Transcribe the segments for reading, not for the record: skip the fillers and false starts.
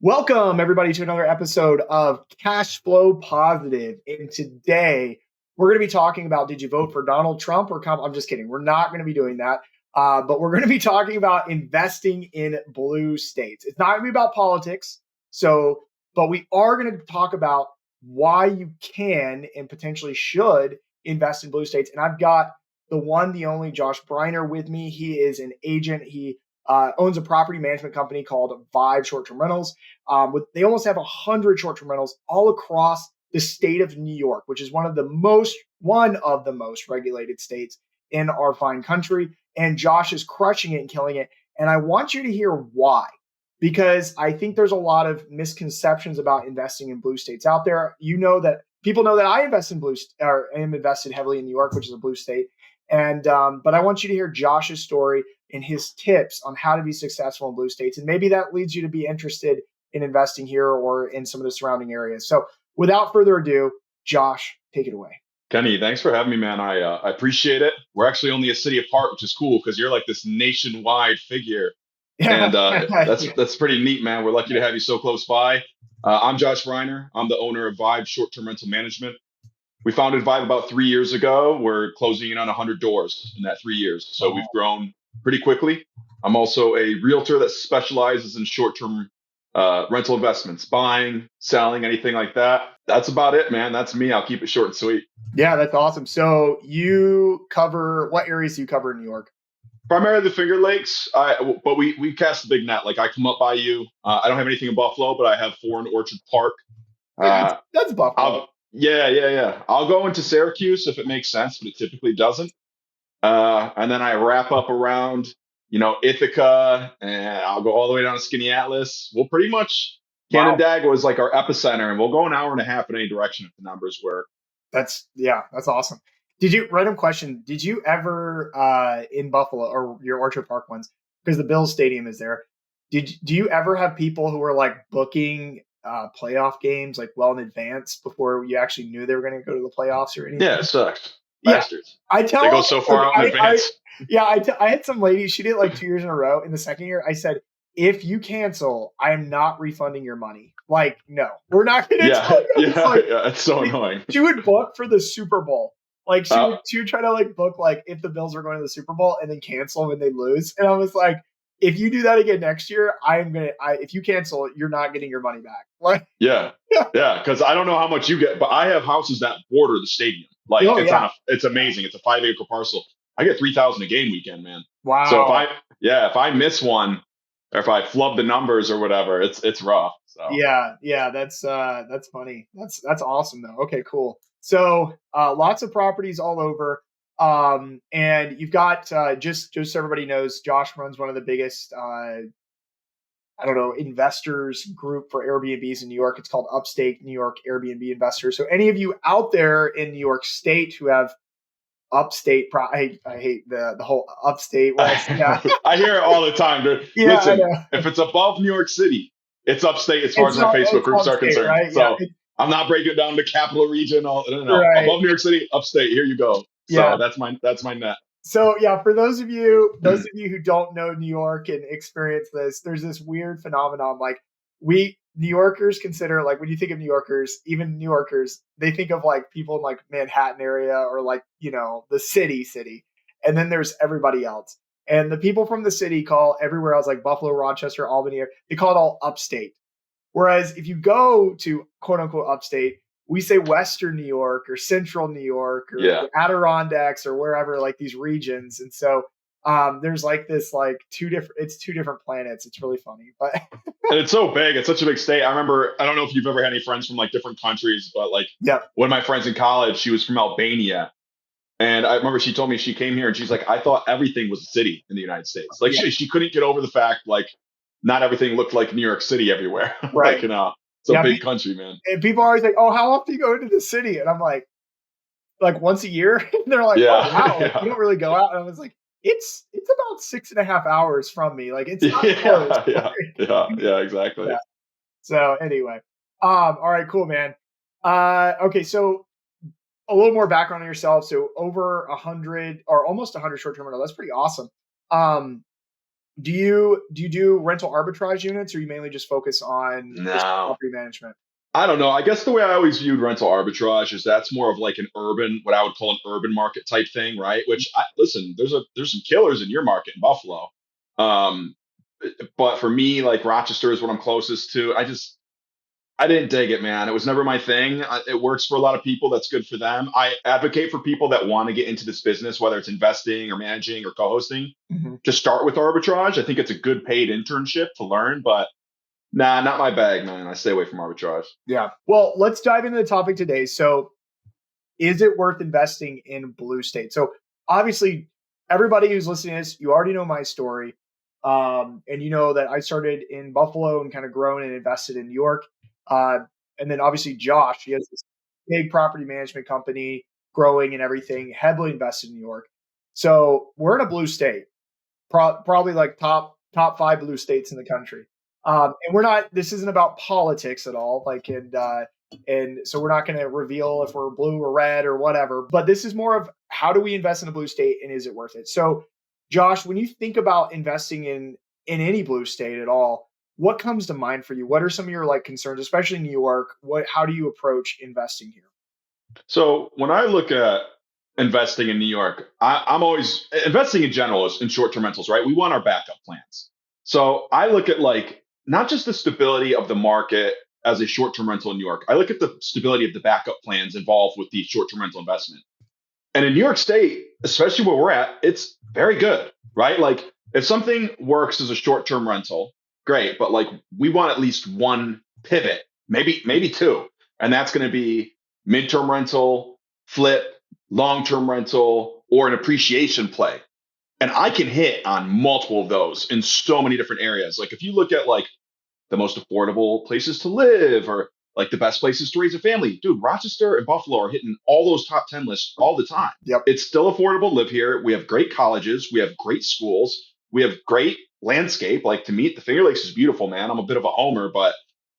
Welcome, everybody, to another episode of Cash Flow Positive. And today, we're going to be talking about, did you vote for Donald Trump or Trump? I'm just kidding. We're not going to be doing that. But we're going to be talking about investing in blue states. It's not going to be about politics. But we are going to talk about why you can and potentially should invest in blue states. And I've got the one, the only Josh Briner with me. He is an agent. He owns a property management company called Vibe Short-Term Rentals. They almost have 100 short-term rentals all across the state of New York, which is one of the most regulated states in our fine country. And Josh is crushing it and killing it. And I want you to hear why, because I think there's a lot of misconceptions about investing in blue states out there. You know that people know that I invest in am invested heavily in New York, which is a blue state. And but I want you to hear Josh's story and his tips on how to be successful in blue states. And maybe that leads you to be interested in investing here or in some of the surrounding areas. So without further ado, Josh, take it away. Kenny, thanks for having me, man. I appreciate it. We're actually only a city apart, which is cool because you're like this nationwide figure, and that's pretty neat, man. We're lucky to have you so close by. I'm Josh Briner. I'm the owner of Vibe Short-Term Rental Management. We founded Vibe about 3 years ago. We're closing in on 100 doors in that 3 years, so we've grown pretty quickly. I'm also a realtor that specializes in short-term rental investments, buying, selling, anything like that. That's about it, man. That's me. I'll keep it short and sweet. Yeah, that's awesome. So what areas do you cover in New York? Primarily the Finger Lakes, but we cast a big net. Like I come up by you. I don't have anything in Buffalo, but I have 4 in Orchard Park. That's Buffalo. Yeah. I'll go into Syracuse if it makes sense, but it typically doesn't. And then I wrap up around, Ithaca, and I'll go all the way down to Skinny Atlas. We'll pretty much Canandaigua is like our epicenter, and we'll go an hour and a half in any direction if the numbers work. That's awesome. Random question, did you ever in Buffalo or your Orchard Park ones, because the Bills Stadium is there, do you ever have people who were like booking playoff games like well in advance before you actually knew they were going to go to the playoffs or anything? Yeah, it sucks. Bastards. I tell they go so far out in advance. I had some lady, she did it like 2 years in a row. In the second year, I said, if you cancel, I am not refunding your money. Like, no, we're not going to. Yeah, it's so annoying. She would book for the Super Bowl. Like she would try to like book like if the Bills are going to the Super Bowl and then cancel when they lose. And I was like, if you do that again next year, if you cancel, you're not getting your money back. Like, yeah, because I don't know how much you get, but I have houses that border the stadium. Like it's amazing. It's a 5-acre parcel. I get 3,000 a game weekend, man. Wow. So if I miss one, or if I flub the numbers or whatever, it's rough. So yeah, that's funny. That's awesome though. Okay, cool. So lots of properties all over. And you've got just so everybody knows, Josh runs one of the biggest investors group for Airbnbs in New York. It's called Upstate New York Airbnb Investors. So any of you out there in New York State who have upstate, I hate the whole upstate West. Yeah. I hear it all the time. Listen, if it's above New York City, it's upstate as far as my Facebook groups are concerned. Right? So I'm not breaking it down to capital region. No. Right. Above New York City, upstate. Here you go. So that's my net. So for those of you who don't know New York and experience this, there's this weird phenomenon. Like New Yorkers consider, like when you think of New Yorkers, even New Yorkers, they think of like people in like Manhattan area or like, the city. And then there's everybody else. And the people from the city call everywhere else like Buffalo, Rochester, Albany, they call it all upstate. Whereas if you go to quote unquote upstate, we say Western New York or Central New York or Adirondacks or wherever, like these regions. And so there's like this like two different planets. It's really funny, but and it's so big. It's such a big state. I remember, I don't know if you've ever had any friends from like different countries, but like one of my friends in college, she was from Albania. And I remember she told me she came here and she's like, I thought everything was a city in the United States. Like she couldn't get over the fact, like not everything looked like New York City everywhere. Right. Like, it's a big country, man. And people are always like, oh, how often do you go into the city? And I'm like once a year. And they're like, oh, wow, like, you don't really go out. And I was like, it's about 6.5 hours from me. Like it's not close. Yeah, exactly. Yeah. So anyway, all right, cool, man. Okay, so a little more background on yourself. So over 100 or almost 100 short-term rental. That's pretty awesome. Do you do rental arbitrage units, or you mainly just focus on just No. property management? I don't know. I guess the way I always viewed rental arbitrage is that's more of like an urban, what I would call an urban market type thing, right? Which listen, there's some killers in your market in Buffalo. Um, but for me, like Rochester is what I'm closest to. I didn't dig it, man. It was never my thing. It works for a lot of people. That's good for them. I advocate for people that want to get into this business, whether it's investing or managing or co-hosting, Mhm. to start with arbitrage. I think it's a good paid internship to learn, but nah, not my bag, man. I stay away from arbitrage. Yeah. Well, let's dive into the topic today. So, is it worth investing in blue state? So, obviously, everybody who's listening to this, you already know my story. And you know that I started in Buffalo and kind of grown and invested in New York. Uh, and then obviously Josh, he has this big property management company growing and everything, heavily invested in New York. So we're in a blue state, probably like top five blue states in the country. And we're not. This isn't about politics at all. And so we're not going to reveal if we're blue or red or whatever. But this is more of how do we invest in a blue state and is it worth it? So, Josh, when you think about investing in any blue state at all, what comes to mind for you? What are some of your like concerns, especially in New York? How do you approach investing here? So when I look at investing in New York, I'm always investing in general is in short-term rentals, right? We want our backup plans. So I look at like not just the stability of the market as a short-term rental in New York. I look at the stability of the backup plans involved with the short-term rental investment. And in New York State, especially where we're at, it's very good, right? Like if something works as a short-term rental, great, but like we want at least one pivot, maybe two. And that's going to be midterm rental, flip, long-term rental, or an appreciation play. And I can hit on multiple of those in so many different areas. Like if you look at like the most affordable places to live or like the best places to raise a family. Dude, Rochester and Buffalo are hitting all those top 10 lists all the time. Yep. It's still affordable to live here. We have great colleges. We have great schools. We have great landscape. Like to me, the Finger Lakes is beautiful, man. I'm a bit of a homer, but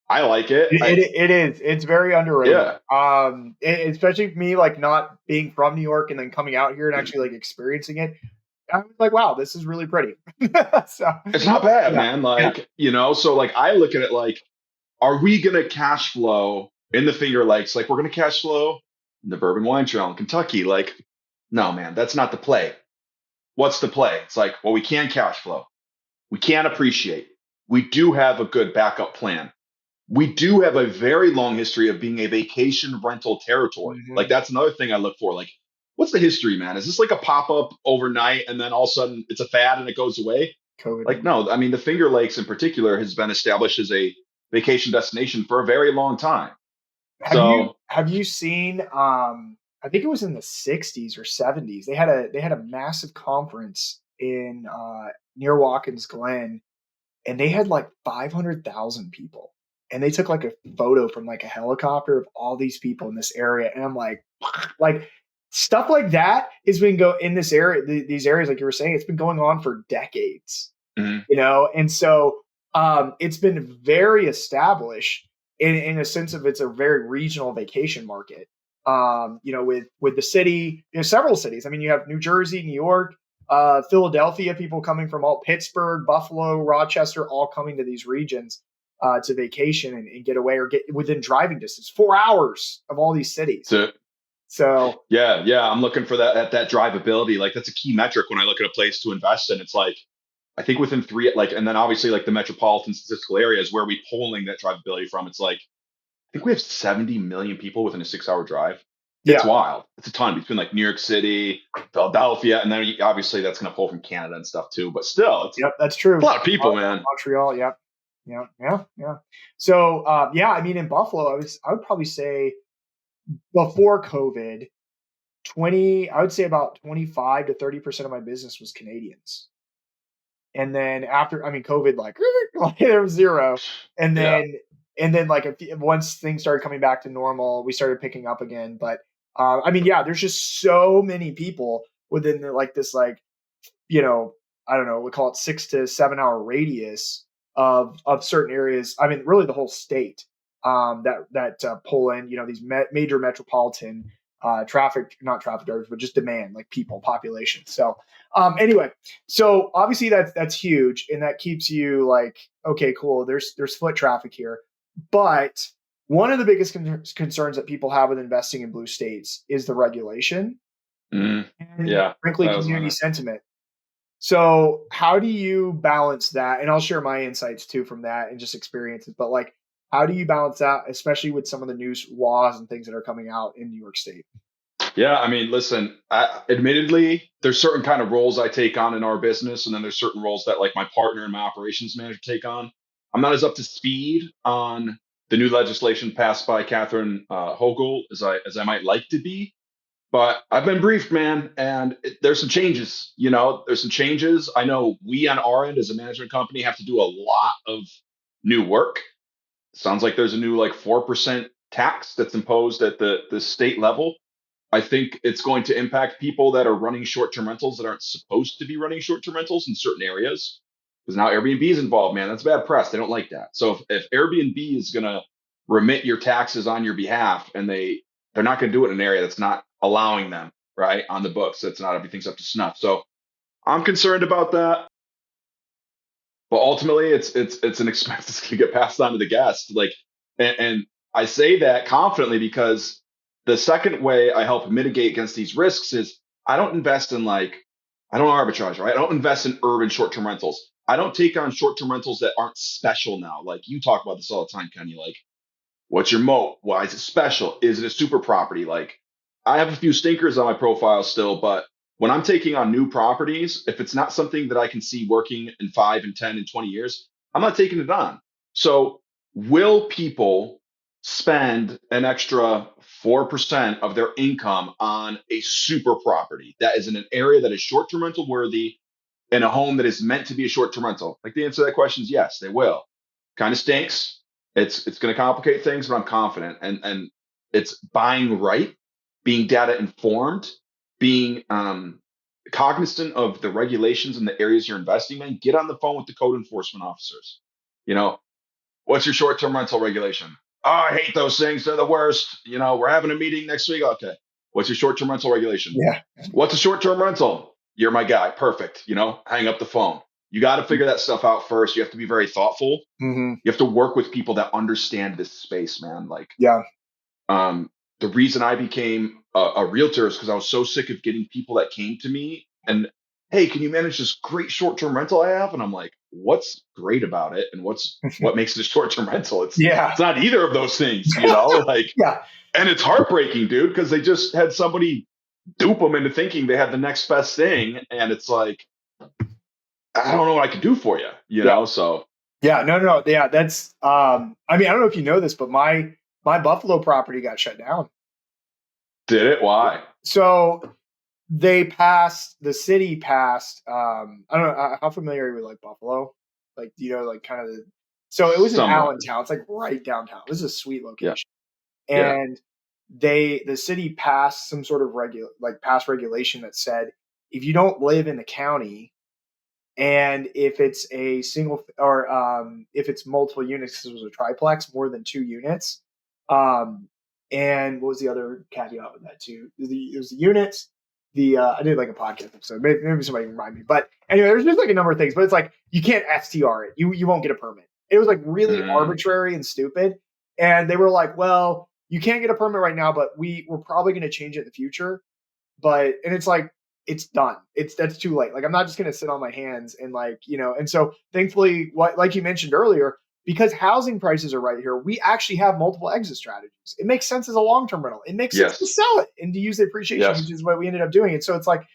I like it. It is. It's very underrated. Yeah, Especially me, like not being from New York and then coming out here and actually like experiencing it. I was like, wow, this is really pretty. So it's not bad, yeah, man. yeah. Like, so like I look at it like, are we going to cash flow in the Finger Lakes? Like we're going to cash flow in the Bourbon Wine Trail in Kentucky. Like, no, man, that's not the play. What's the play? It's like, well, we can cash flow. We can appreciate. We do have a good backup plan. We do have a very long history of being a vacation rental territory. Like Mhm. that's another thing I look for. Like, what's the history, man? Is this like a pop up overnight and then all of a sudden it's a fad and it goes away? COVID. Like, no. I mean, the Finger Lakes in particular has been established as a vacation destination for a very long time. So, Have you seen I think it was in the 60s or 70s. They had a massive conference in near Watkins Glen and they had like 500,000 people. And they took like a photo from like a helicopter of all these people in this area and I'm like stuff like that has been go in this area these areas like you were saying it's been going on for decades, mhm. you know? And so it's been very established in a sense of it's a very regional vacation market. You know, with the city, you know, several cities. I mean, you have New Jersey, New York, Philadelphia, people coming from all Pittsburgh, Buffalo, Rochester, all coming to these regions to vacation and get away or get within driving distance, 4 hours of all these cities. So, So yeah, I'm looking for that drivability. Like that's a key metric when I look at a place to invest in. It's like I think within three, like, and then obviously like the metropolitan statistical areas where we pulling that drivability from. It's like I think we have 70 million people within a 6 hour drive. It's yeah, wild. It's a ton between like New York City, Philadelphia, and then obviously that's going to pull from Canada and stuff too. But still, it's yep, that's true. a lot of people, man. Montreal, yep. Yeah. So yeah, I mean in Buffalo, I would probably say before COVID, 20, I would say about 25 to 30% of my business was Canadians. And then after, I mean, COVID, like, like there was zero. And Yeah. then like once things started coming back to normal, we started picking up again. But I mean, yeah, there's just so many people within like this, like, you know, I don't know, we call it 6 to 7 hour radius of certain areas. I mean, really the whole state that pull in, you know, these major metropolitan not traffic drivers, but just demand, like people, population. So anyway, so obviously that's huge, and that keeps you like, okay, cool. There's foot traffic here, but one of the biggest concerns that people have with investing in blue states is the regulation and frankly that was community sentiment. So how do you balance that? And I'll share my insights too from that and just experiences. But like, how do you balance that, especially with some of the new laws and things that are coming out in New York State? Yeah, I mean, listen, admittedly, there's certain kind of roles I take on in our business, and then there's certain roles that like my partner and my operations manager take on. I'm not as up to speed on the new legislation passed by Catherine Hochul as I might like to be, but I've been briefed, man, and there's some changes. There's some changes. I know we on our end as a management company have to do a lot of new work. Sounds like there's a new like 4% tax that's imposed at the state level. I think it's going to impact people that are running short-term rentals that aren't supposed to be running short-term rentals in certain areas. Because now Airbnb is involved, man. That's bad press. They don't like that. So if Airbnb is going to remit your taxes on your behalf, and they're not going to do it in an area that's not allowing them, right, on the books, that's not everything's up to snuff. So I'm concerned about that. But ultimately, it's an expense that's going to get passed on to the guest. Like, and I say that confidently because the second way I help mitigate against these risks is I don't invest in I don't arbitrage, right? I don't invest in urban short-term rentals. I don't take on short-term rentals that aren't special now. Like you talk about this all the time, Kenny. Like, what's your moat? Why is it special? Is it a super property? Like, I have a few stinkers on my profile still, but when I'm taking on new properties, if it's not something that I can see working in 5 and 10 and 20 years, I'm not taking it on. So, will people spend an extra 4% of their income on a super property that is in an area that is short term rental worthy in a home that is meant to be a short term rental? Like the answer to that question is yes, they will. Kind of stinks. It's going to complicate things, but I'm confident. And it's buying right, being data informed, being cognizant of the regulations in the areas you're investing in. Get on the phone with the code enforcement officers. You know, what's your short-term rental regulation? Oh, I hate those things. They're the worst. We're having a meeting next week. Okay. What's your short-term rental regulation? Yeah. What's a short-term rental? You're my guy. Perfect. Hang up the phone. You got to figure that stuff out first. You have to be very thoughtful. Mm-hmm. You have to work with people that understand this space, man. Like, yeah. The reason I became a realtor is because I was so sick of getting people that came to me and, hey, can you manage this great short-term rental I have? And I'm like, what's great about it? And what makes it a short-term rental? It's not either of those things, like, yeah. And it's heartbreaking, dude, because they just had somebody dupe them into thinking they had the next best thing. And it's like, I don't know what I can do for you, know? So. Yeah, no. Yeah, that's, I mean, I don't know if you know this, but my Buffalo property got shut down. Did it? Why? So the city passed, I don't know, how familiar are you with like Buffalo? Like, like kind of so it was in Allentown. It's like right downtown. This is a sweet location. Yeah. And the city passed some sort of past regulation that said, if you don't live in the county, and if it's a single or if it's multiple units, because it was a triplex, more than 2 units. And what was the other caveat with that too? It was the units. I did like a podcast episode. Maybe somebody can remind me. But anyway, there's just like a number of things. But it's like you can't STR it. You won't get a permit. It was like really arbitrary and stupid. And they were like, well, you can't get a permit right now, but we're probably going to change it in the future. And it's like, it's done. That's too late. Like, I'm not just going to sit on my hands and and so thankfully, like you mentioned earlier, because housing prices are right here, we actually have multiple exit strategies. It makes sense as a long-term rental. It makes sense to sell it and to use the appreciation, which is what we ended up doing. And so it's like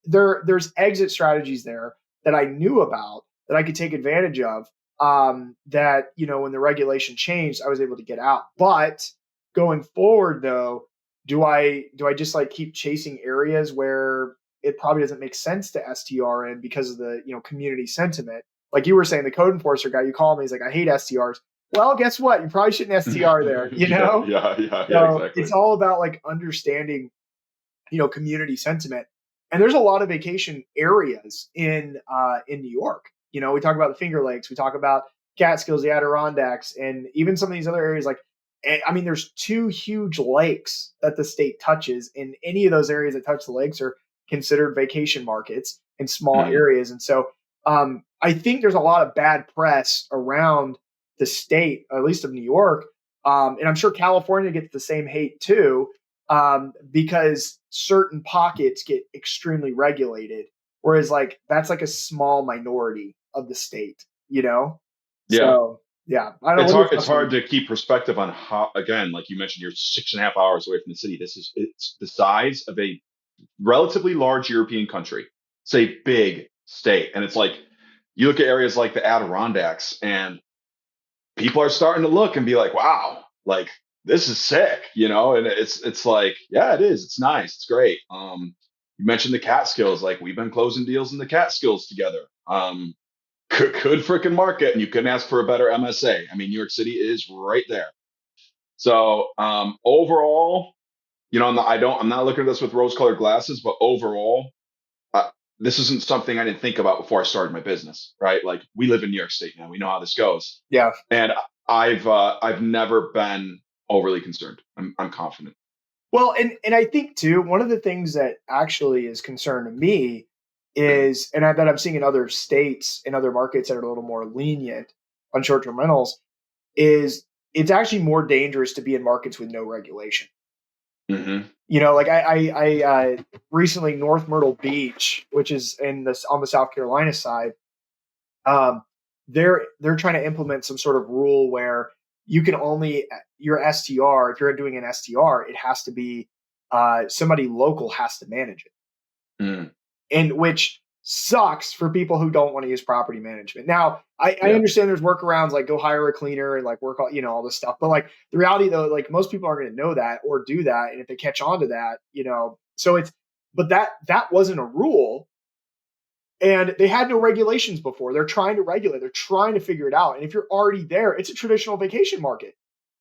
there's exit strategies there that I knew about that I could take advantage of. That, when the regulation changed, I was able to get out. But going forward though, do I just like keep chasing areas where it probably doesn't make sense to STR in because of the, community sentiment? Like you were saying, the code enforcer guy, you call me, he's like, I hate STRs. Well, guess what? You probably shouldn't STR there, Yeah, exactly. It's all about like understanding, community sentiment. And there's a lot of vacation areas in New York. We talk about the Finger Lakes, we talk about Catskills, the Adirondacks, and even some of these other areas like I mean, there's 2 huge lakes that the state touches, and any of those areas that touch the lakes are considered vacation markets in small areas. And so I think there's a lot of bad press around the state, at least of New York. And I'm sure California gets the same hate too, because certain pockets get extremely regulated. Whereas like that's like a small minority of the state, you know? Yeah. So yeah, I don't It's know. hard. It's hard to keep perspective on how. Again, like you mentioned, you're 6.5 hours away from the city. It's the size of a relatively large European country. It's a big state, and it's like you look at areas like the Adirondacks, and people are starting to look and be like, "Wow, like this is sick," you know. And it's like, yeah, it is. It's nice. It's great. You mentioned the Catskills. Like we've been closing deals in the Catskills together. Good freaking market, and you couldn't ask for a better MSA. I mean, New York City is right there. So overall, you know, I'm not looking at this with rose-colored glasses, but overall, uh, this isn't something I didn't think about before I started my business, right? Like we live in New York State now, we know how this goes, Yeah. and I've never been overly concerned. I'm confident. Well, and I think too, one of the things that actually is concern to me is, and I bet I'm seeing in other states and other markets that are a little more lenient on short-term rentals, is it's actually more dangerous to be in markets with no regulation. Mm-hmm. You know, like I recently North Myrtle Beach, which is in this on the South Carolina side, um, they're trying to implement some sort of rule where you can only your STR, if you're doing an STR, it has to be somebody local has to manage it, Mm. and which sucks for people who don't want to use property management. Now, I Yeah. understand there's workarounds like go hire a cleaner and like work all, you know, all this stuff. But like the reality though, like most people aren't going to know that or do that. And if they catch on to that, you know, so it's, but that wasn't a rule and they had no regulations before. They're trying to regulate, they're trying to figure it out. And if you're already there, it's a traditional vacation market.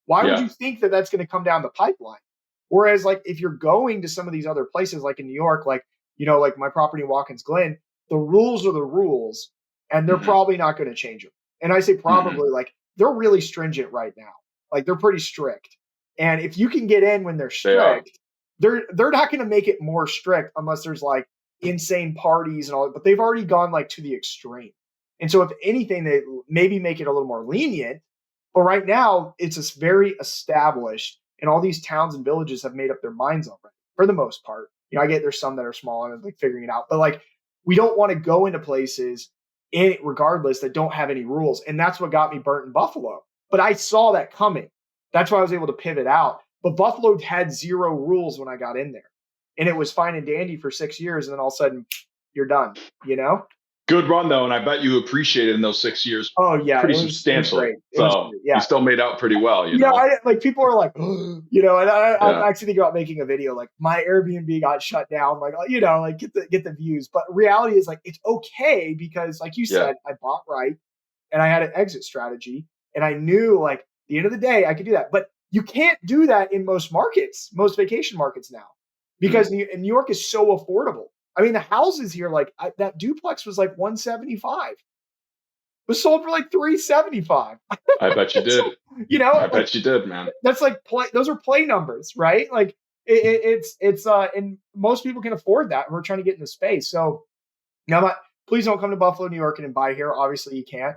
Why would Yeah. you think that that's going to come down the pipeline? Whereas, like, if you're going to some of these other places, like in New York, like, you know, like my property in Watkins Glen, the rules are the rules, and they're Mm-hmm. probably not going to change them. And I say probably, Mm-hmm. like, they're really stringent right now. Like, they're pretty strict. And if you can get in when they're They are. strict, they're not going to make it more strict unless there's like insane parties and all. But they've already gone like to the extreme. And so, if anything, they maybe make it a little more lenient. But right now, it's a very established, and all these towns and villages have made up their minds already for the most part. You know, I get there's some that are small and like figuring it out, but like we don't want to go into places regardless that don't have any rules. And that's what got me burnt in Buffalo. But I saw that coming. That's why I was able to pivot out. But Buffalo had 0 rules when I got in there. And it was fine and dandy for 6 years. And then all of a sudden, you're done, you know? Good run though, and I bet you appreciated in those 6 years Oh yeah, pretty it was substantially. great. It was So great. Yeah. you still made out pretty well, you Yeah, know. like people are like, you know, and I'm Yeah. actually thinking about making a video like my Airbnb got shut down, like you know, like get the views. But reality is like it's okay because, like you Yeah. said, I bought right and I had an exit strategy, and I knew like at the end of the day I could do that. But you can't do that in most markets, most vacation markets now, because New York is so affordable. I mean, the houses here, like that duplex was like 175, was sold for like 375. I bet you did. You know, I like, bet you did, man. that's like those are play numbers, right? Like it's and most people can afford that. And we're trying to get in the space. So now, please don't come to Buffalo, New York, and buy here. Obviously, you can't.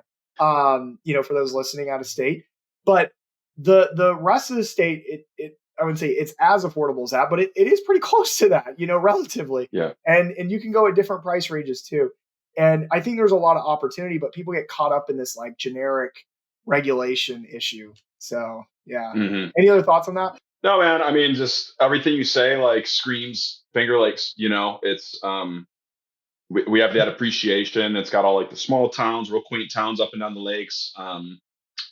You know, for those listening out of state, but the rest of the state, it I wouldn't say it's as affordable as that, but it is pretty close to that, you know, relatively. Yeah. And you can go at different price ranges too. And I think there's a lot of opportunity, but people get caught up in this like generic regulation issue. So yeah. Mm-hmm. Any other thoughts on that? No, man. I mean, just everything you say like screams Finger Lakes. You know, it's we have that appreciation. It's got all like the small towns, real quaint towns up and down the lakes.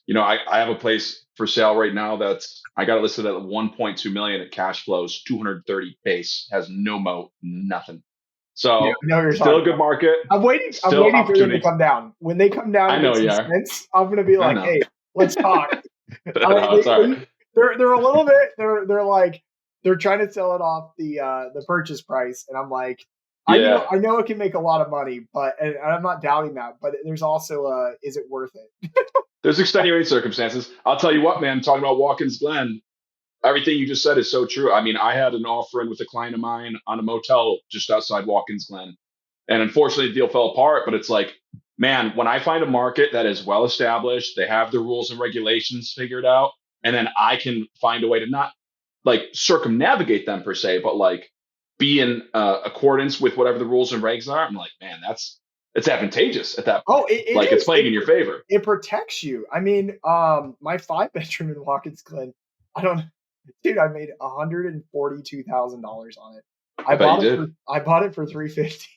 You know, I have a place for sale right now that's I got it listed at 1.2 million. It cash flows 230 base, has no moat, nothing. Yeah, So I know what you're still talking a good about. market, I'm waiting still for them to opportunity. come down. When they come down I and know get some you are. sense, I'm gonna be I like, know. hey, let's talk. No, it's all right. They're a little bit they're like they're trying to sell it off the purchase price, and I'm like, Yeah. I know it can make a lot of money, but and I'm not doubting that. But there's also is it worth it? There's extenuating circumstances. I'll tell you what, man, talking about Watkins Glen, everything you just said is so true. I mean, I had an offer in with a client of mine on a motel just outside Watkins Glen. And unfortunately, the deal fell apart. But it's like, man, when I find a market that is well established, they have the rules and regulations figured out, and then I can find a way to not like circumnavigate them per se, but like be in accordance with whatever the rules and regs are. I'm like, man, it's advantageous at that point. Oh, it Like it's is. playing in your favor. It protects you. I mean, my 5 bedroom in Watkins Glen, I don't, dude, I made $142,000 on it. I bet you did. I bought it for 350.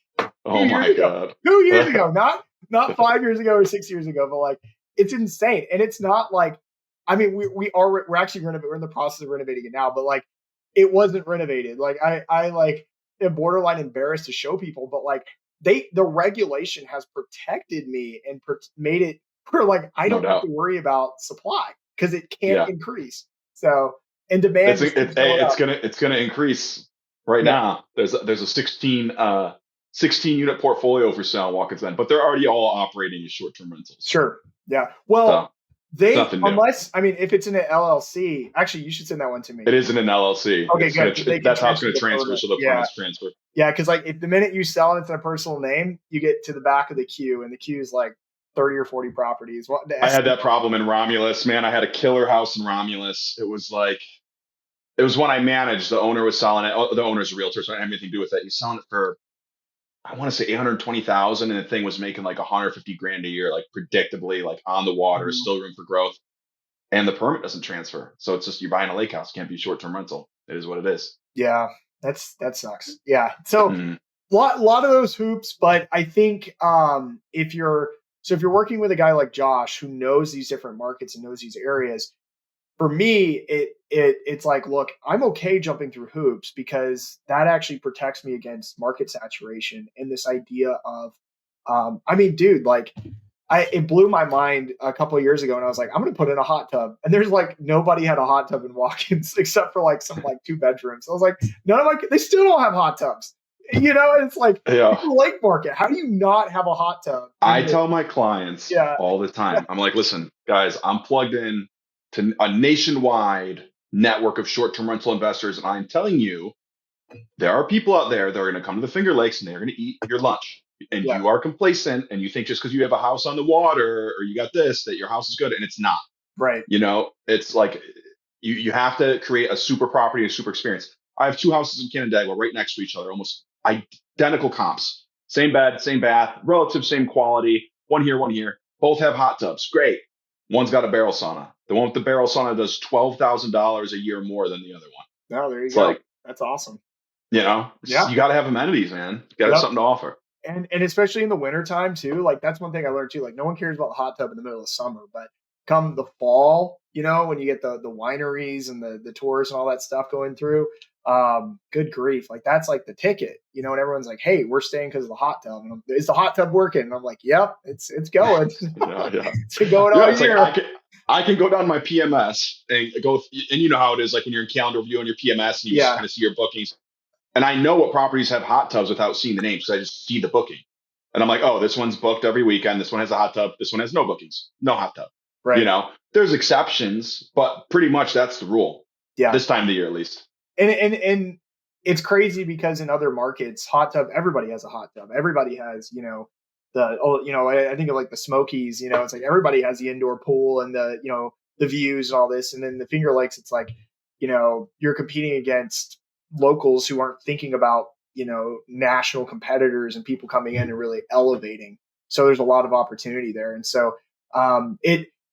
Oh my God. 2 years ago, not 5 years ago or 6 years ago, but like it's insane. And it's not like, I mean, we're actually we're in the process of renovating it now, but like it wasn't renovated. Like I like am borderline embarrassed to show people, but like the regulation has protected me and made it where like I No don't have doubt. to worry about supply because it can't Yeah. increase. So and demand It's gonna increase right yeah, now. There's a 16 unit portfolio for sale in Watkins Glen, but they're already all operating as short term rentals. sure. Yeah. Well, So it's nothing new. unless I mean if it's in an LLC, actually you should send that one to me. It isn't an LLC. Okay, good. That's how it's going to transfer. So the permits transfer. Yeah, because like if the minute you sell it, it's in a personal name, you get to the back of the queue, and the queue is like 30 or 40 properties. I had that problem in Romulus, man. I had a killer house in Romulus. It was one I managed. The owner was selling it. Oh, the owner's a realtor, so I didn't have anything to do with it. He's selling it for, I want to say 820,000, and the thing was making like 150 grand a year, like predictably, like on the water, still room for growth. And the permit doesn't transfer. So it's just you're buying a lake house. It can't be short term rental. It is what it is. Yeah, that sucks. Yeah. So lot of those hoops, but I think if you're working with a guy like Josh who knows these different markets and knows these areas, for me, it's like, look, I'm okay jumping through hoops because that actually protects me against market saturation and this idea of, I mean, dude, like it blew my mind a couple of years ago, and I was like, I'm going to put in a hot tub, and there's like nobody had a hot tub in Watkins except for like some like 2 bedrooms. I was like, they still don't have hot tubs. You know, and it's like it's a lake market. How do you not have a hot tub? I tell my clients all the time. I'm like, listen, guys, I'm plugged in to a nationwide network of short-term rental investors, and I'm telling you, there are people out there that are going to come to the Finger Lakes and they're going to eat your lunch. And you are complacent, and you think just because you have a house on the water or you got this that your house is good, and it's not. Right. You know, it's like you have to create a super property, a super experience. I have 2 houses in Canandaigua right next to each other, almost identical comps, same bed, same bath, relative same quality. One here. Both have hot tubs. Great. One's got a barrel sauna. The one with the barrel sauna does $12,000 a year more than the other one. No, there you go. Like, that's awesome. You know, you got to have amenities, man. You got to have something to offer. And especially in the wintertime too, like that's one thing I learned too. Like no one cares about the hot tub in the middle of summer, but come the fall, you know, when you get the wineries and the tours and all that stuff going through, good grief, like that's like the ticket, you know. And everyone's like, "Hey, we're staying because of the hot tub." And is the hot tub working? And I'm like, "Yep, it's going. It's going all year." Like I can go down my PMS and go, and you know how it is, like when you're in calendar view on your PMS and you just kind of see your bookings. And I know what properties have hot tubs without seeing the names, because I just see the booking. And I'm like, oh, this one's booked every weekend. This one has a hot tub. This one has no bookings, no hot tub. Right. You know, there's exceptions, but pretty much that's the rule. Yeah. This time of the year, at least. And it's crazy because in other markets, hot tub, everybody has a hot tub. Everybody has, you know, I think of like the Smokies, you know, it's like everybody has the indoor pool and the, you know, the views and all this. And then the Finger Lakes, it's like, you know, you're competing against locals who aren't thinking about, you know, national competitors and people coming in and really elevating. So there's a lot of opportunity there. And so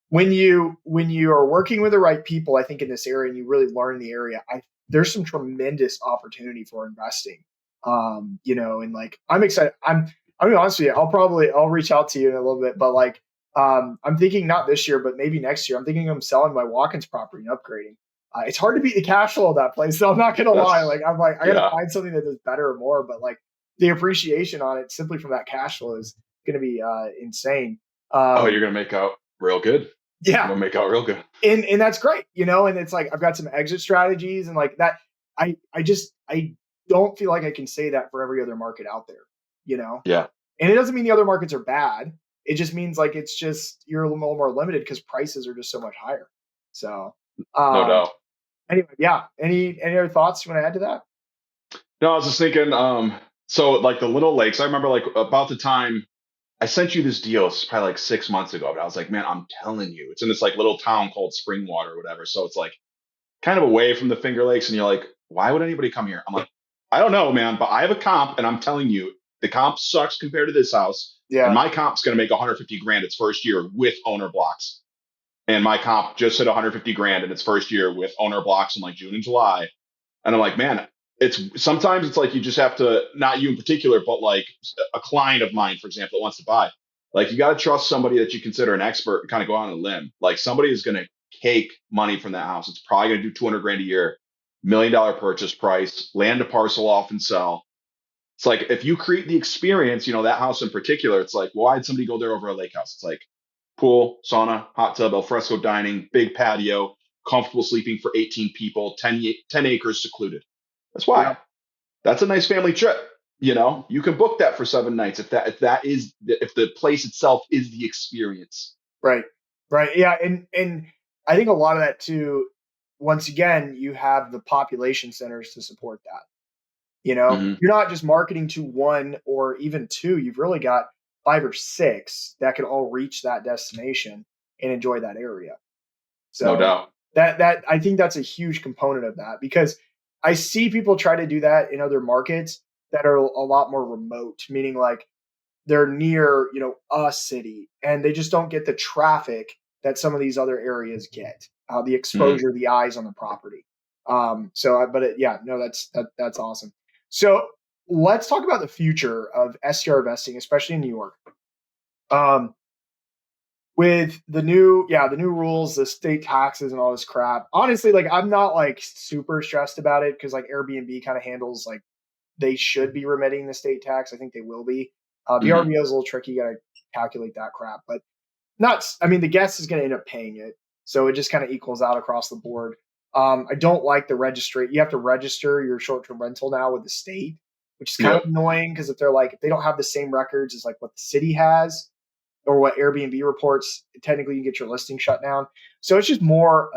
when you are working with the right people, I think in this area and you really learn the area, there's some tremendous opportunity for investing. You know, and like I'm excited. I'm gonna be honest with you, I'll reach out to you in a little bit, but like I'm thinking not this year, but maybe next year. I'm thinking I'm selling my Watkins property and upgrading. It's hard to beat the cash flow of that place, so I'm not gonna lie. Like I gotta find something that does better or more, but like the appreciation on it simply from that cash flow is gonna be insane. You're gonna make out real good. Yeah, you're gonna make out real good, and that's great, you know. And it's like I've got some exit strategies and like that. I don't feel like I can say that for every other market out there, you know? Yeah. And it doesn't mean the other markets are bad. It just means like it's just you're a little more limited because prices are just so much higher. So No um doubt. anyway, yeah. Any other thoughts you want to add to that? No, I was just thinking, so like the little lakes, I remember like about the time I sent you this deal, it's probably like 6 months ago, but I was like, man, I'm telling you, it's in this like little town called Springwater or whatever. So it's like kind of away from the Finger Lakes, and you're like, why would anybody come here? I'm like, I don't know, man, but I have a comp, and I'm telling you, the comp sucks compared to this house, and Yeah. my comp's going to make 150 grand its first year with owner blocks, and my comp just hit 150 grand in its first year with owner blocks in like June and July, and I'm like, man, it's sometimes it's like you just have to, not you in particular, but like a client of mine, for example, that wants to buy. Like you got to trust somebody that you consider an expert and kind of go on a limb. Like somebody is going to cake money from that house. It's probably going to do 200 grand a year, $1 million purchase price, land a parcel off and sell. It's like if you create the experience, that house in particular, it's like, why did somebody go there over a lake house? It's like pool, sauna, hot tub, alfresco dining, big patio, comfortable sleeping for 18 people, 10 acres secluded. That's why. Yeah. That's a nice family trip. You can book that for 7 nights if the place itself is the experience. Right. Right. Yeah. And I think a lot of that too, once again, you have the population centers to support that. Hmm. You're not just marketing to one or even two, you've really got five or six that can all reach that destination and enjoy that area. No So doubt. that I think that's a huge component of that because I see people try to do that in other markets that are a lot more remote, meaning like they're near, a city and they just don't get the traffic that some of these other areas get, the Hmm. exposure, the eyes on the property. Yeah, no, that's awesome. So let's talk about the future of STR investing, especially in New York. Um, with the new rules, the state taxes and all this crap. Honestly, like I'm not like super stressed about it because like Airbnb kind of handles like they should be remitting the state tax. I think they will be. The Hmm. RVO is a little tricky. You got to calculate that crap, but not. I mean, the guest is going to end up paying it, so it just kind of equals out across the board. I don't like the registry. You have to register your short-term rental now with the state, which is kind of Yep. annoying because if they don't have the same records as like what the city has or what Airbnb reports, technically you get your listing shut down. So it's just more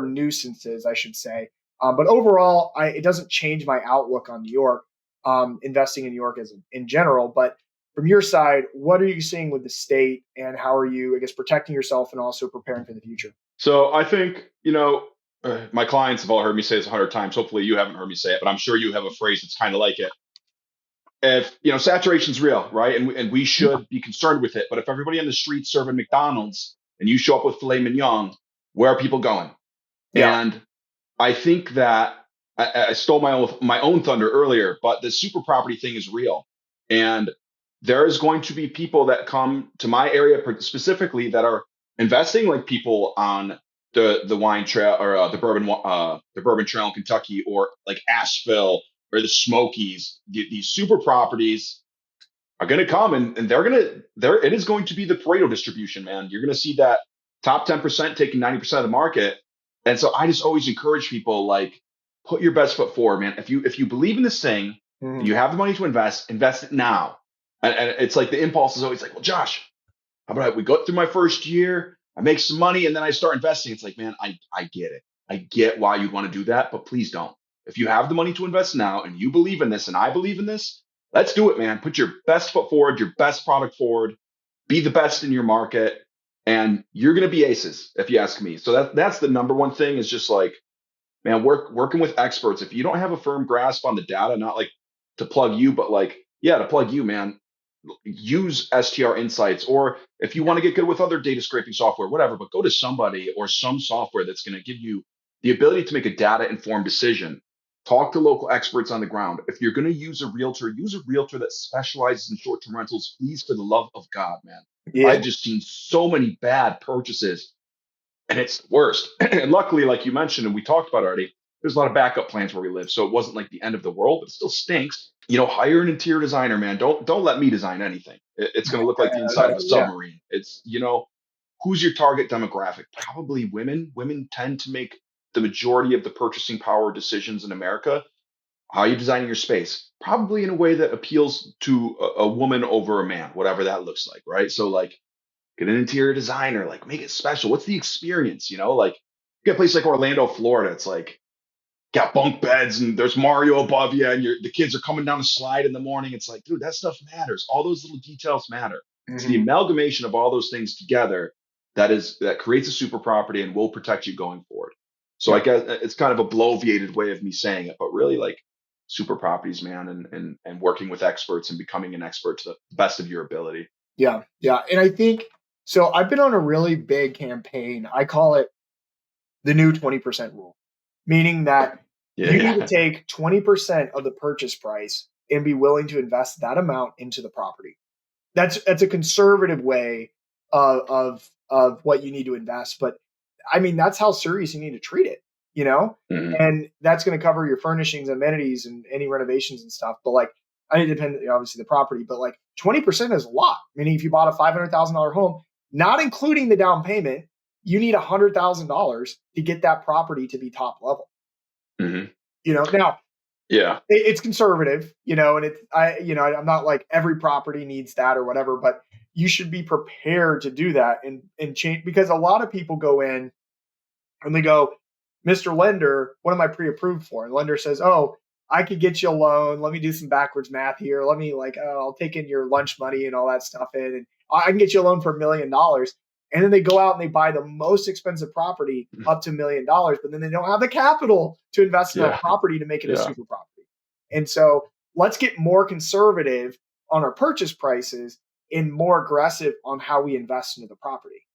nuisances, I should say. But overall, it doesn't change my outlook on New York, investing in New York in general. But from your side, what are you seeing with the state, and how are you, I guess, protecting yourself and also preparing for the future? So I think, my clients have all heard me say this 100 times. Hopefully you haven't heard me say it, but I'm sure you have a phrase that's kind of like it. If, saturation's real, right? And we should be concerned with it. But if everybody on the street serving McDonald's and you show up with filet mignon, where are people going? Yeah. And I think that I stole my own thunder earlier, but the super property thing is real, and there is going to be people that come to my area specifically that are investing, like people on the wine trail or the bourbon trail in Kentucky, or like Asheville or the Smokies. These super properties are going to come, and it is going to be the Pareto distribution, man. You're going to see that top 10% taking 90% of the market. And so I just always encourage people, like, put your best foot forward, man. If you believe in this thing and Mhm. you have the money to invest it now. And it's like the impulse is always like, well, Josh, how about we go through my first year, I make some money, and then I start investing. It's like, man, I get it. I get why you'd want to do that, but please don't. If you have the money to invest now and you believe in this and I believe in this, let's do it, man. Put your best foot forward, your best product forward, be the best in your market, and you're gonna be aces, if you ask me. So that's the number one thing is just like, man, working with experts. If you don't have a firm grasp on the data, not like to plug you, but like, yeah, to plug you, man, use STR Insights, or if you want to get good with other data scraping software, whatever, but go to somebody or some software that's going to give you the ability to make a data informed decision. Talk to local experts on the ground. If you're going to use a realtor that specializes in short term rentals, please, for the love of God, man. Yeah. I've just seen so many bad purchases, and it's the worst. And luckily, like you mentioned, and we talked about already, there's a lot of backup plans where we live, so it wasn't like the end of the world, but it still stinks. Hire an interior designer, man. Don't let me design anything. It's going to look like the inside of a Yeah. submarine. It's who's your target demographic? Probably women. Women tend to make the majority of the purchasing power decisions in America. How are you designing your space? Probably in a way that appeals to a woman over a man, whatever that looks like, right? So like get an interior designer, like make it special. What's the experience? Like get a place like Orlando, Florida. It's like got bunk beds and there's Mario above you, and the kids are coming down a slide in the morning. It's like, dude, that stuff matters. All those little details matter. It's the Mm-hmm. amalgamation of all those things together that creates a super property and will protect you going forward. So I Yeah. guess it's kind of a bloviated way of me saying it, but really like super properties, man, and working with experts and becoming an expert to the best of your ability. Yeah. Yeah. And I think so. I've been on a really big campaign. I call it the new 20% rule, meaning that Yeah, you need to yeah. take 20% of the purchase price and be willing to invest that amount into the property. That's a conservative way of what you need to invest. But I mean, that's how serious you need to treat it, you know? Mhm. And that's going to cover your furnishings, amenities, and any renovations and stuff. But like, I mean, depend obviously the property, but like 20% is a lot. Meaning, if you bought a $500,000 home, not including the down payment, you need $100,000 to get that property to be top level. Mhm. Now Yeah. it's conservative, and I'm not like every property needs that or whatever, but you should be prepared to do that and change, because a lot of people go in and they go, Mr. Lender, what am I pre-approved for? And the lender says, oh, I could get you a loan. Let me do some backwards math here. Let me I'll take in your lunch money and all that stuff in, and I can get you a loan for $1 million. And then they go out and they buy the most expensive property up to $1 million, but then they don't have the capital to invest in that Yeah. property to make it a Yeah. super property. And so let's get more conservative on our purchase prices and more aggressive on how we invest into the property.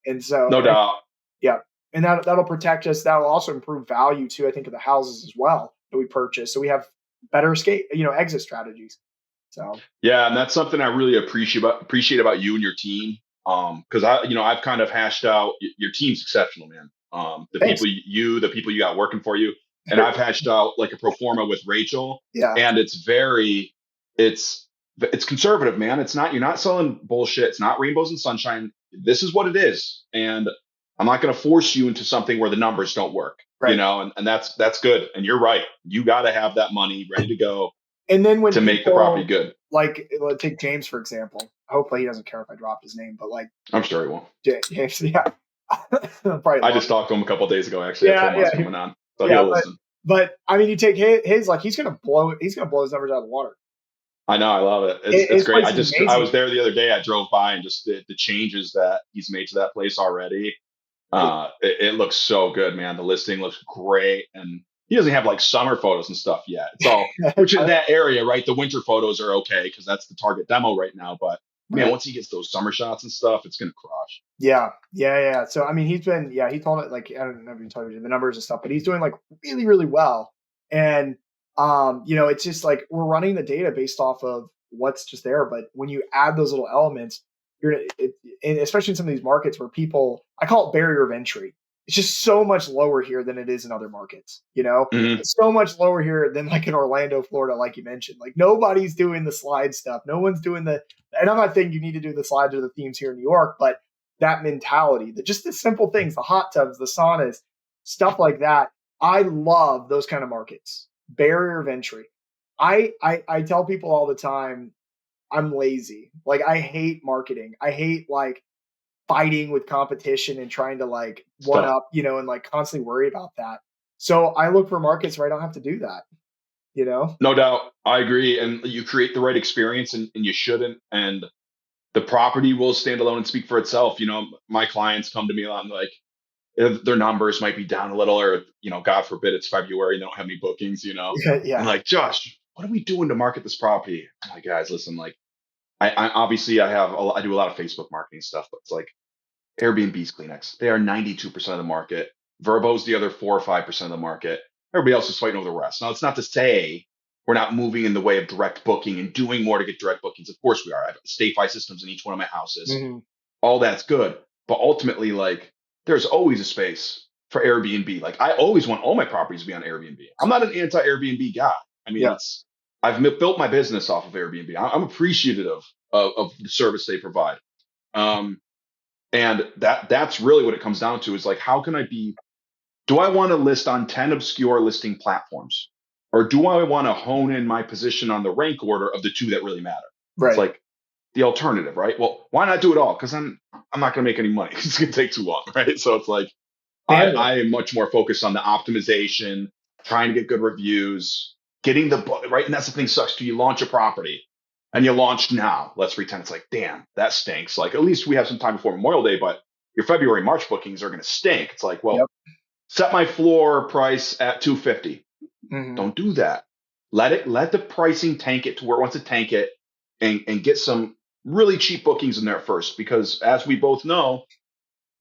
And so, No doubt. yeah, and that'll protect us. That'll also improve value too, I think, of the houses as well that we purchase. So we have better exit strategies. So Yeah, and that's something I really appreciate about you and your team. Because I've kind of hashed out your team's exceptional, man. thanks. The people you got working for you, and I've hashed out like a pro forma with Rachel, Yeah, and it's it's conservative, man. It's not, you're not selling bullshit. It's not rainbows and sunshine. This is what it is, and I'm not going to force you into something where the numbers don't work. right. And that's good. And you're right. You got to have that money ready to go And then when to make the property people good. like, let's take James for example. Hopefully he doesn't care if I dropped his name, but like I'm sure he won't. James, yeah, probably I love. just talked to him a couple of days ago. Actually, I told Yeah, him I was yeah, coming on, so yeah. he'll listen. But I mean, you take his like he's gonna blow his numbers out of the water. I know, I love it. It's His great. place is I amazing. was there the other day. I drove by and just the changes that he's made to that place already. It looks so good, man. The listing looks great, and he doesn't have like summer photos and stuff yet. It's all, which in that area, right? The winter photos are okay because that's the target demo right now. But man, Right. once he gets those summer shots and stuff, it's gonna crush. Yeah, yeah, yeah. So I mean, he told it like I don't know if you told you the numbers and stuff, but he's doing like really, really well. And it's just like we're running the data based off of what's just there. But when you add those little elements, and especially in some of these markets where I call it barrier of entry. It's just so much lower here than it is in other markets. Hmm. It's so much lower here than like in Orlando, Florida, like you mentioned. Like nobody's doing the slide stuff. No one's doing and I'm not saying you need to do the slides or the themes here in New York, but that mentality, that just the simple things, the hot tubs, the saunas, stuff like that. I love those kind of markets. Barrier of entry. I tell people all the time, I'm lazy. Like I hate marketing. I hate like fighting with competition and trying to like one Stuff. up, and like constantly worry about that. So I look for markets where I don't have to do that. No doubt, I agree. And you create the right experience, and you shouldn't. And the property will stand alone and speak for itself. My clients come to me a lot and like, if their numbers might be down a little, or God forbid it's February and they don't have any bookings, Yeah, and yeah, like, Josh, what are we doing to market this property? I'm like, guys, listen, like, I obviously I do a lot of Facebook marketing stuff, but it's like Airbnb's Kleenex. They are 92% of the market. Verbo's the other 4 or 5% of the market. Everybody else is fighting over the rest. Now, it's not to say we're not moving in the way of direct booking and doing more to get direct bookings. Of course we are. I have StateFi systems in each one of my houses. hmm All that's good. But ultimately, like, there's always a space for Airbnb. Like, I always want all my properties to be on Airbnb. I'm not an anti-Airbnb guy. I mean, yeah, I've built my business off of Airbnb. I'm appreciative of the service they provide. Um, and that's really what it comes down to is like, how can I be, do I want to list on 10 obscure listing platforms? or do I want to hone in my position on the rank order of the two that really matter? It's Right. like the alternative, right? Well, why not do it all? Because I'm not going to make any money. It's going to take too long, right? So it's like Bandwidth. I am much more focused on the optimization, trying to get good reviews, getting the book right. And that's the thing sucks too. You launch a property and you launch now. Let's pretend it's like, damn, that stinks. Like at least we have some time before Memorial Day, but your February, March bookings are going to stink. It's like, well, Yep. set my floor price at 250. Mm-hmm. Don't do that. Let the pricing tank it to where it wants to tank it and get some really cheap bookings in there first. Because as we both know,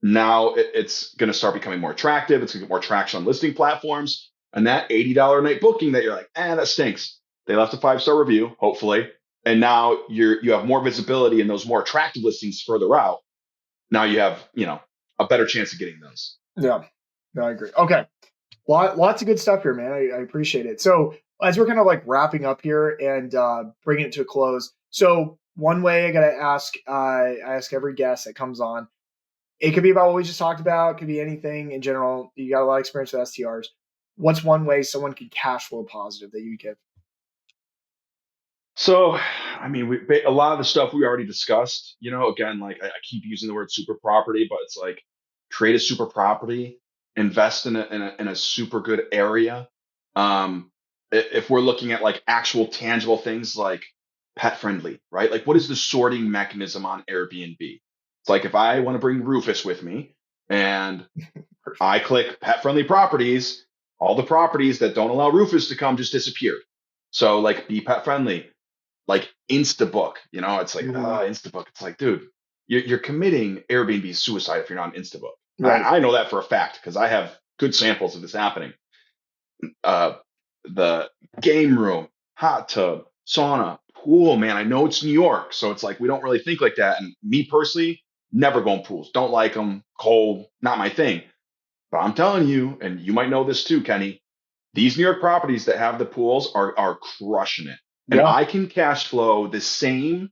now it's going to start becoming more attractive. It's going to get more traction on listing platforms. And that $80 a night booking that you're like, that stinks. They left a 5-star review, hopefully. And now you have more visibility in those more attractive listings further out. Now you have, a better chance of getting those. Yeah, no, I agree. Okay. Lots of good stuff here, man. I appreciate it. So as we're kind of like wrapping up here and bringing it to a close. So one way I got to ask, I ask every guest that comes on, it could be about what we just talked about. It could be anything in general. You got a lot of experience with STRs. What's one way someone can cash flow positive that you give? So, I mean, a lot of the stuff we already discussed, again, like I keep using the word super property, but it's like create a super property, invest in a super good area. If we're looking at like actual tangible things like pet friendly, right? Like what is the sorting mechanism on Airbnb? It's like if I want to bring Rufus with me and I click pet friendly properties, all the properties that don't allow Rufus to come just disappeared. So like be pet friendly, like Instabook, it's like Mm-hmm. Instabook. It's like, dude, you're committing Airbnb suicide if you're not on Instabook. Right. I know that for a fact because I have good samples of this happening. The game room, hot tub, sauna, pool, man. I know it's New York, so it's like we don't really think like that. And me personally, never go in pools. Don't like them. Cold, not my thing. But I'm telling you, and you might know this too, Kenny, these New York properties that have the pools are crushing it. And Yeah. I can cash flow the same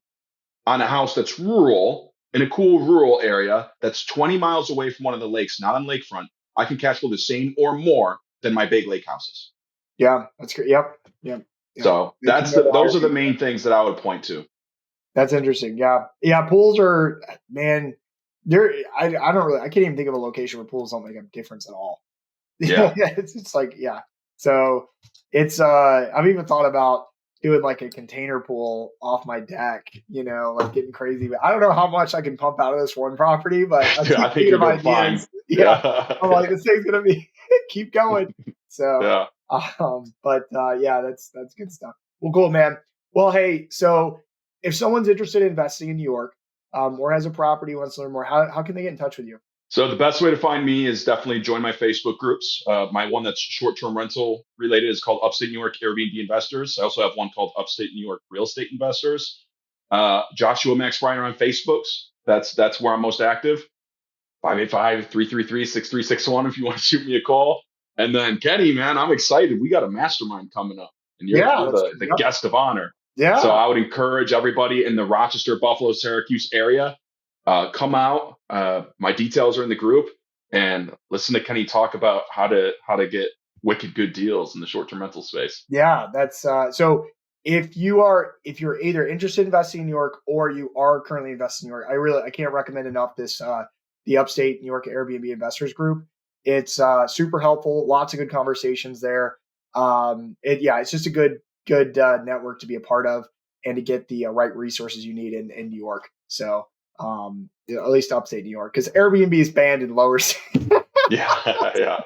on a house that's rural in a cool rural area that's 20 miles away from one of the lakes, not on lakefront. I can cash flow the same or more than my big lake houses. Yeah. That's great. Yep. Yep. Yep. So They can go to those higher are the peak. main things that I would point to. That's interesting. Yeah. Yeah. Pools are, man, I don't really, I can't even think of a location where pools don't make a difference at all. Yeah. It's like, yeah. So it's, I've even thought about doing like a container pool off my deck, like getting crazy. But I don't know how much I can pump out of this one property, but I Yeah, keep I think thinking you're of doing fine. ideas. Yeah. I'm like, Yeah. this thing's going to be, keep going. So, Yeah. yeah, that's good stuff. Well, cool, man. Well, hey, so if someone's interested in investing in New York, or has a property, wants to learn more, how can they get in touch with you? So the best way to find me is definitely join my Facebook groups. My one that's short-term rental related is called Upstate New York Airbnb Investors. I also have one called Upstate New York Real Estate Investors. Joshua Max Briner on Facebooks. That's where I'm most active. 585-333-6361 if you want to shoot me a call. And then Kenny, man, I'm excited. We got a mastermind coming up, and Yeah, you're that's the yep. guest of honor. So Yeah. I would encourage everybody in the Rochester, Buffalo, Syracuse area, come out. My details are in the group, and listen to Kenny talk about how to get wicked good deals in the short term rental space. Yeah, that's so if you're either interested in investing in New York or you are currently investing in New York, I can't recommend enough this the Upstate New York Airbnb Investors Group. It's super helpful, lots of good conversations there. It's just a good network to be a part of and to get the right resources you need in New York. So at least Upstate New York, because Airbnb is banned in lower state. Yeah.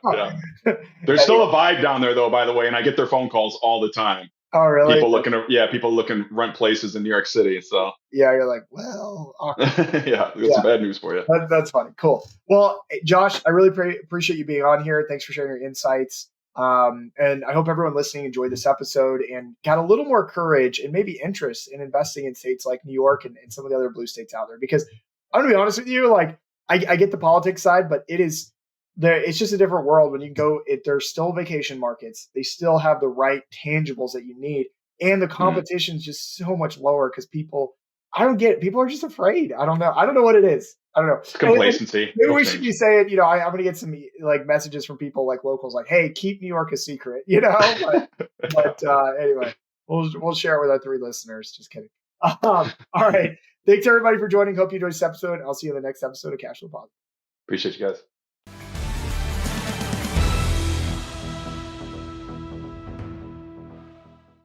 There's still a vibe down there, though, by the way, and I get their phone calls all the time. Oh, really? People looking to rent places in New York City. So yeah, you're like, well, yeah, we got yeah, some bad news for you. that's funny. Cool. Well, Josh, I really appreciate you being on here. Thanks for sharing your insights. And I hope everyone listening enjoyed this episode and got a little more courage and maybe interest in investing in states like New York and some of the other blue states out there. Because I'm gonna be honest with you, like I get the politics side, but it's just a different world when you go. There's still vacation markets. They still have the right tangibles that you need, and the competition is just so much lower because people I don't get it. People are just afraid. I don't know. I don't know what it is. I don't know. It's complacency. Maybe It'll we should be change. saying, I'm going to get some like messages from people like locals, like, "Hey, keep New York a secret," But anyway, we'll share it with our 3 listeners. Just kidding. All right. Thanks everybody for joining. Hope you enjoyed this episode. I'll see you in the next episode of Cash Flow Pod. Appreciate you guys.